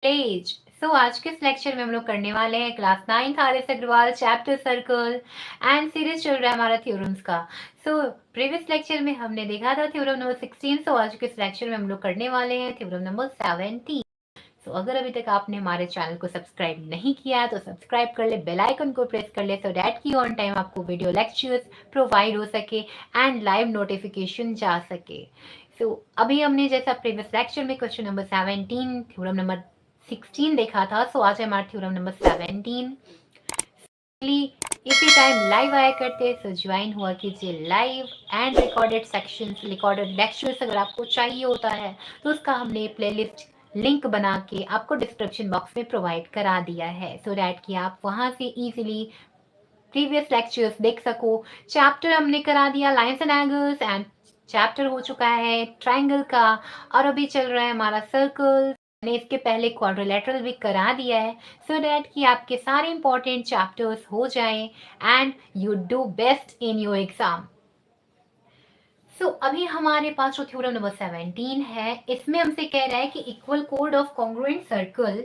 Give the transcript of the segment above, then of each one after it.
As आज के इस लेक्चर में हम लोग करने वाले हैं क्लास 9 आर.एस. Agarwal chapter circle and series चल रहा है हमारा थ्योरम्स का। प्रीवियस लेक्चर में हमने देखा था थ्योरम नंबर 16। आज के इस लेक्चर में हम लोग करने वाले हैं थ्योरम नंबर 17। अगर अभी तक आपने हमारे चैनल को सब्सक्राइब नहीं किया तो सब्सक्राइब कर ले, बेल आइकन को प्रेस कर ले सो दैट की ऑन टाइम आपको वीडियो लेक्चर्स प्रोवाइड हो सके एंड लाइव नोटिफिकेशन जा सके। अभी हमने जैसा प्रीवियस लेक्चर में क्वेश्चन नंबर 17 थ्योरम नंबर 16 देखा था। आज है हमारा थ्योरम नंबर 17। इसी टाइम लाइव आया करते सो ज्वाइन हुआ कीजिए live and recorded sections, recorded lectures अगर आपको चाहिए होता है तो उसका हमने प्लेलिस्ट लिंक बना के आपको डिस्क्रिप्शन बॉक्स में प्रोवाइड करा दिया है सो दैट कि आप वहां से इजीली प्रीवियस लेक्चर्स देख सको। चैप्टर हमने करा दिया lines and angles and chapter हो चुका है ट्रायंगल का और अभी चल रहा है हमारा सर्कल। मैंने इसके पहले क्वाड्रिलेटरल भी करा दिया है सो दैट कि आपके सारे इंपॉर्टेंट चैप्टर्स हो जाएं and you do best in your exam. अभी हमारे पास जो थ्योरम नंबर 17 है इसमें हमसे कह रहा है कि equal code of congruent circle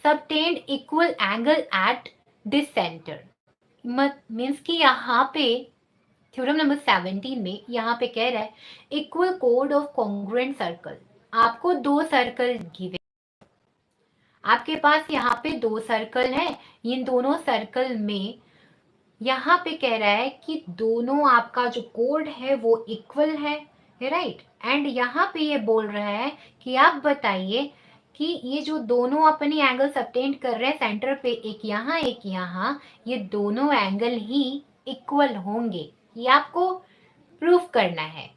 subtend equal angle at this centre. Means कि यहाँ पे थ्योरम नंबर 17 में यहाँ पे कह रहा है equal code of congruent circle. आपको दो सर्कल गिवे, आपके पास यहाँ पे दो सर्कल है, इन दोनों सर्कल में यहाँ पे कह रहा है कि दोनों आपका जो कोड है वो इक्वल है, राइट। एंड यहाँ पे ये बोल रहा है कि आप बताइए कि ये जो दोनों अपनी एंगल सबटेंड कर रहे हैं सेंटर पे, एक यहाँ, ये दोनों एंगल ही इक्वल होंगे, ये आपको प्रूफ करना है।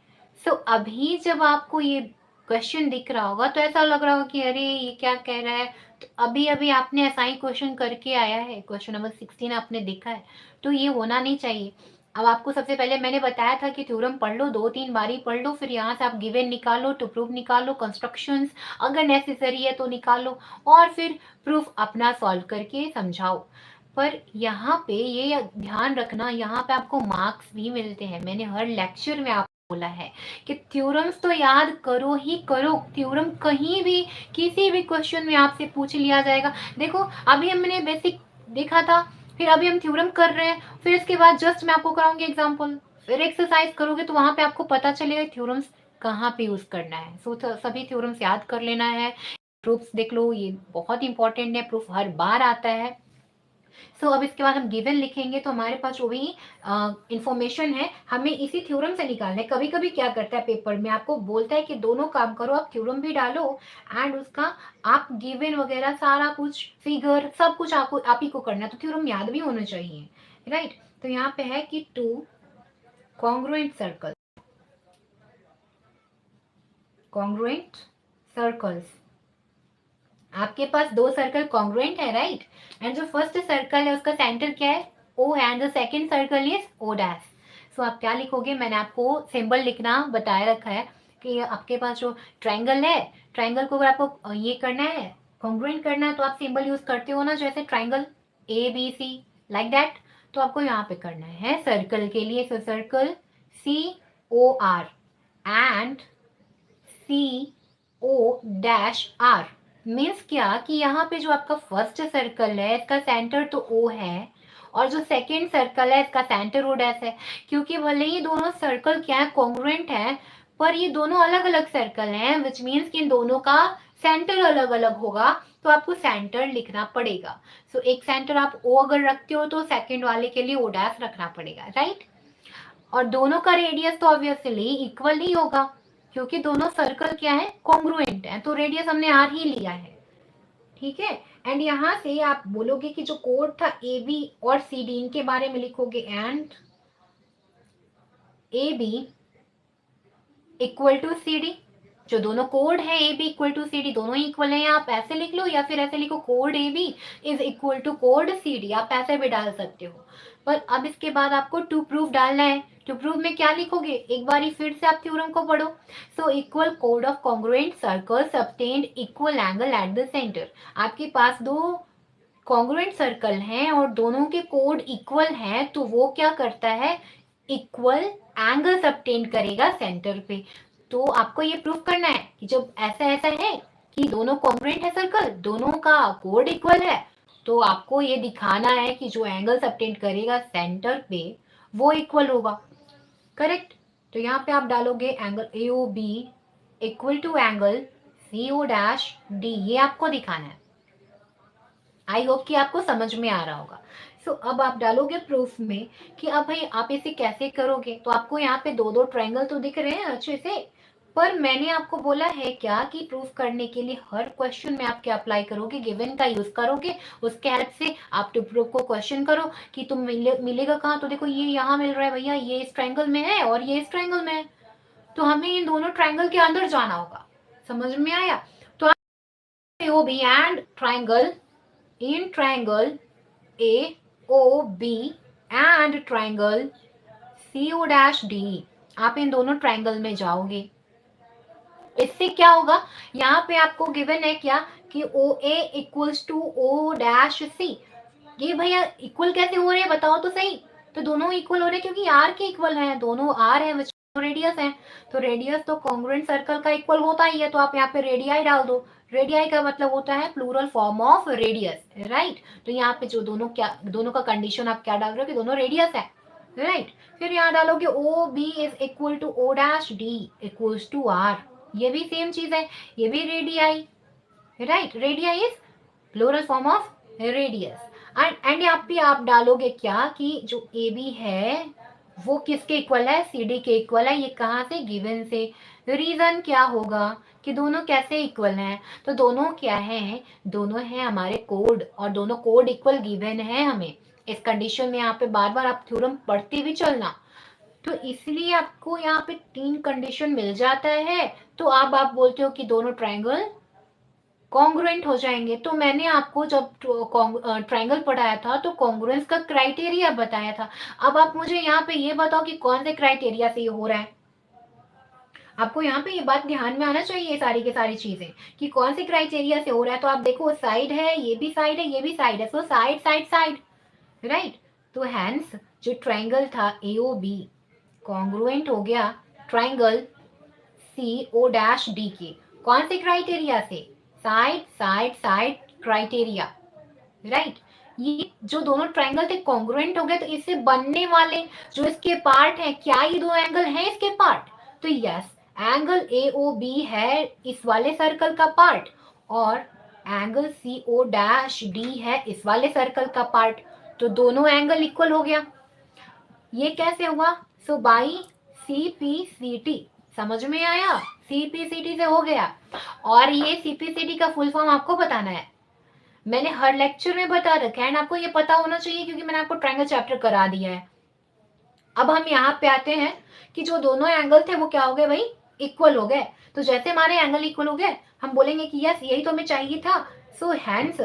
अभी जब आपको ये क्वेश्चन दिख रहा होगा तो ऐसा लग रहा होगा कि अरे ये क्या कह रहा है। तो अभी अभी आपने ऐसा ही क्वेश्चन करके आया है, क्वेश्चन नंबर 16 आपने देखा है, तो ये होना नहीं चाहिए। अब आपको सबसे पहले मैंने बताया था कि थ्योरम पढ़ लो, 2-3 बारी पढ़ लो, फिर यहाँ से आप गिवन निकालो, टू प्रूफ निकालो, कंस्ट्रक्शंस अगर नेसेसरी है तो निकालो और फिर प्रूफ अपना सॉल्व करके समझाओ। पर यहाँ पे ये ध्यान रखना, यहाँ पे आपको मार्क्स भी मिलते हैं। मैंने हर लेक्चर में आपको बोला है कि थ्योरम्स तो याद करो ही करो। थ्योरम कहीं भी किसी भी क्वेश्चन में आपसे पूछ लिया जाएगा। देखो अभी हमने बेसिक देखा था, फिर अभी हम थ्योरम कर रहे हैं, फिर इसके बाद जस्ट मैं आपको कराऊंगी एग्जाम्पल, फिर एक्सरसाइज करोगे तो वहां पे आपको पता चलेगा थ्योरम्स कहाँ पे यूज करना है। सभी थ्योरम्स याद कर लेना है। प्रूफ्स देख लो, ये बहुत इंपॉर्टेंट है, प्रूफ हर बार आता है। अब इसके बाद हम गिवन लिखेंगे तो हमारे पास जो भी इंफॉर्मेशन है हमें इसी थ्योरम से निकालना है। कभी कभी क्या करता है पेपर में आपको बोलता है कि दोनों काम करो, आप थ्योरम भी डालो एंड उसका आप गिवन वगैरह सारा कुछ फिगर सब कुछ आपको आप ही को करना है, तो थ्योरम याद भी होना चाहिए, राइट। तो यहाँ पे है कि two congruent circle, congruent circles, आपके पास दो सर्कल कॉन्ग्रुएंट है, राइट। एंड जो फर्स्ट सर्कल है उसका सेंटर क्या है, O, and the second circle is O dash. आप क्या लिखोगे, मैंने आपको सिंबल लिखना बताया रखा है कि आपके पास जो ट्रायंगल है, ट्रायंगल को अगर आपको ये करना है कॉन्ग्रुएंट करना है तो आप सिंबल यूज करते हो ना, जैसे triangle A B C like that. तो आपको यहाँ पे करना है सर्कल के लिए, so circle C O R and C O dash R. Means क्या कि यहाँ पे जो आपका फर्स्ट सर्कल है इसका सेंटर तो ओ है और जो सेकेंड सर्कल है इसका सेंटर ओ डैश है। क्योंकि भले ही दोनों सर्कल क्या है कॉन्ग्रुएंट है, पर ये दोनों अलग अलग सर्कल हैं, विच मीन्स कि इन दोनों का सेंटर अलग अलग होगा, तो आपको सेंटर लिखना पड़ेगा। एक सेंटर आप ओ अगर रखते हो तो सेकेंड वाले के लिए ओ डैश रखना पड़ेगा, राइट। और दोनों का रेडियस तो ऑब्वियसली इक्वल नहीं होगा क्योंकि दोनों सर्कल क्या है कॉन्ग्रुएंट है, तो रेडियस हमने आर ही लिया है, ठीक है। एंड यहाँ से आप बोलोगे कि जो कोड था ए बी और सी डी, इनके बारे में लिखोगे and A B equal to C D. जो दोनों कोड है A B equal to C D, दोनों ही इक्वल है, आप ऐसे लिख लो या फिर ऐसे लिखो code A B is equal to code C D, आप ऐसे भी डाल सकते हो। पर अब इसके बाद आपको टू प्रूफ डालना है। टू प्रूफ में क्या लिखोगे, एक बारी फिर से आप थ्योरम को पढ़ो। Equal code of congruent circle subtend equal angle at the centre. आपके पास दो कॉन्ग्रुएंट सर्कल हैं और दोनों के कोड इक्वल हैं, तो वो क्या करता है, इक्वल एंगल सबटेंड करेगा सेंटर पे। तो आपको ये प्रूफ करना है कि जब ऐसा ऐसा है कि दोनों कॉन्ग्रुएंट है सर्कल, दोनों का कोड इक्वल है, तो आपको ये दिखाना है कि जो एंगल सबटेंड करेगा सेंटर पे वो इक्वल होगा, करेक्ट। तो यहाँ पे आप डालोगे angle AOB equal to angle CO'D, ये आपको दिखाना है। आई होप कि आपको समझ में आ रहा होगा। सो अब आप डालोगे प्रूफ में कि अब भाई आप इसे कैसे करोगे। तो आपको यहाँ पे दो दो ट्रायंगल तो दिख रहे हैं अच्छे से, पर मैंने आपको बोला है क्या कि प्रूफ करने के लिए हर क्वेश्चन में आप क्या अप्लाई करोगे, गिवन का यूज करोगे, उसके हेल्प से आप टू प्रूफ को क्वेश्चन करो कि तुम मिलेगा कहाँ। तो देखो ये यहाँ मिल रहा है भैया, ये इस ट्रायंगल में है और ये इस ट्रायंगल में है, तो हमें इन दोनों ट्रायंगल के अंदर जाना होगा। समझ में आया? तो AOB and triangle in triangle AOB and triangle CO'D, आप इन दोनों ट्रायंगल में जाओगे। इससे क्या होगा, यहाँ पे आपको गिवन है क्या कि OA इक्वल्स टू O'C। ये भैया इक्वल कैसे हो रहे हैं बताओ तो सही। तो दोनों इक्वल हो रहे हैं क्योंकि आर के इक्वल है, दोनों आर है, रेडियस है, तो रेडियस तो कॉन्ग्रुएंट सर्कल का इक्वल होता ही है। तो आप यहाँ पे रेडियाई डाल दो, रेडियाई का मतलब होता है plural form of radius, right. तो यहाँ पे जो दोनों का कंडीशन आप क्या डाल रहे हो कि दोनों रेडियस है, राइट। फिर यहाँ डालोगे OB is equal to O'D equals to R, ये भी सेम चीज है, ये भी radii, right. Radii is plural form of radius. And यहाँ पे आप डालोगे क्या कि जो AB है वो किसके इक्वल है, CD के इक्वल है। ये कहाँ से, गिवन से। रीजन क्या होगा कि दोनों कैसे इक्वल हैं, तो दोनों क्या है, दोनों है हमारे कोड, और दोनों कोड इक्वल गिवन है हमें। इस कंडीशन में यहाँ पे बार बार आप थ्योरम पढ़ते भी चलना, तो इसलिए आपको यहाँ पे 3 कंडीशन मिल जाता है। तो आप बोलते हो कि दोनों ट्रायंगल कॉन्ग्रुएंट हो जाएंगे। तो मैंने आपको जब ट्रायंगल पढ़ाया था तो कॉन्ग्रुएंस का क्राइटेरिया बताया था। अब आप मुझे यहाँ पे ये बताओ कि कौन से क्राइटेरिया से ये हो रहा है। आपको यहाँ पे ये बात ध्यान में आना चाहिए, सारी की सारी चीजें कि कौन से क्राइटेरिया से हो रहा है। तो आप देखो साइड है, ये भी साइड है, ये भी साइड है, so side side side, right. तो हैंस जो ट्रायंगल था AOB कॉन्ग्रुएंट हो गया ट्रायंगल CO'D के, कौन से क्राइटेरिया से, side side side criteria, right. ये जो दोनों ट्रायंगल थे कॉन्ग्रुएंट हो गए, तो इससे बनने वाले जो इसके पार्ट हैं, क्या ये दो एंगल हैं इसके पार्ट, तो यस, एंगल AOB है इस वाले सर्कल का पार्ट और एंगल CO'D है इस वाले सर्कल का पार्ट, तो दोनों एंगल इक्वल हो गया। ये कैसे हुआ, सो बाई CPCT, समझ में आया, CPCT से हो गया। और ये CPCT का फुल फॉर्म आपको बताना है, मैंने हर लेक्चर में बता रखा है एंड आपको ये पता होना चाहिए क्योंकि मैंने आपको ट्रायंगल चैप्टर करा दिया है। अब हम यहाँ पे आते हैं कि जो दोनों एंगल थे वो क्या हो गए भाई, इक्वल हो गए। तो जैसे हमारे एंगल इक्वल हो गए, हम बोलेंगे कि यस यही तो हमें चाहिए था। सो हैंस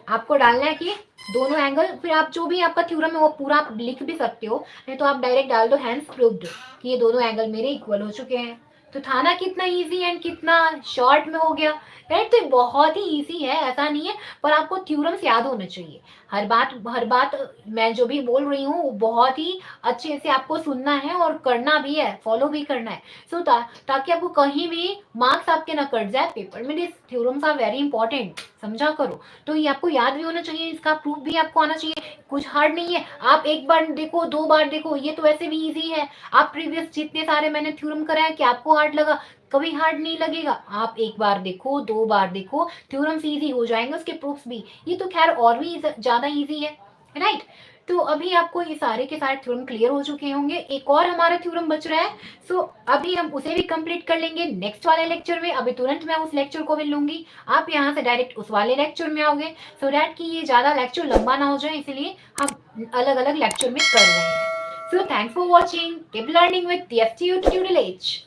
आपको डालना है कि दोनों एंगल, फिर आप जो भी आपका थ्योरम है वो पूरा आप लिख भी सकते हो, नहीं तो आप डायरेक्ट डाल दो हैंस प्रूव्ड कि ये दोनों एंगल मेरे इक्वल हो चुके हैं। तो था ना कितना इजी एंड कितना शॉर्ट में हो गया, राइट। तो बहुत ही इजी है, ऐसा नहीं है, पर आपको थ्योरम्स याद होने चाहिए। हर बात मैं जो भी बोल रही हूँ बहुत ही अच्छे से आपको सुनना है और करना भी है, फॉलो भी करना है। सो ताकि आपको कहीं भी मार्क्स आपके ना कट जाए पेपर में। This theorems are very important, समझा करो। तो ये आपको याद भी होना चाहिए, इसका प्रूफ भी आपको आना चाहिए। कुछ हार्ड नहीं है, आप एक बार देखो, 2 बार देखो, ये तो वैसे भी इजी है। आप प्रीवियस जितने सारे मैंने थ्योरम कराया कि आपको हार्ड लगा, कभी हार्ड नहीं लगेगा। आप एक बार देखो, 2 बार देखो, थ्योरम्स इजी हो जाएंगे, उसके प्रूफ्स भी। ये तो खैर और भी ज्यादा इजी है, राइट। तो अभी आपको ये सारे के सारे थ्योरम क्लियर हो चुके होंगे। एक और हमारा थ्योरम बच रहा है, सो अभी हम उसे भी कंप्लीट कर लेंगे नेक्स्ट वाले लेक्चर में। अभी तुरंत मैं उस लेक्चर को भी लूंगी, आप यहाँ से डायरेक्ट उस वाले लेक्चर में आओगे, सो दैट कि ये ज्यादा लेक्चर लंबा ना हो जाए, इसलिए हम अलग अलग लेक्चर में कर रहे हैं। So thanks for watching, keep learning with TFT Tutorial H।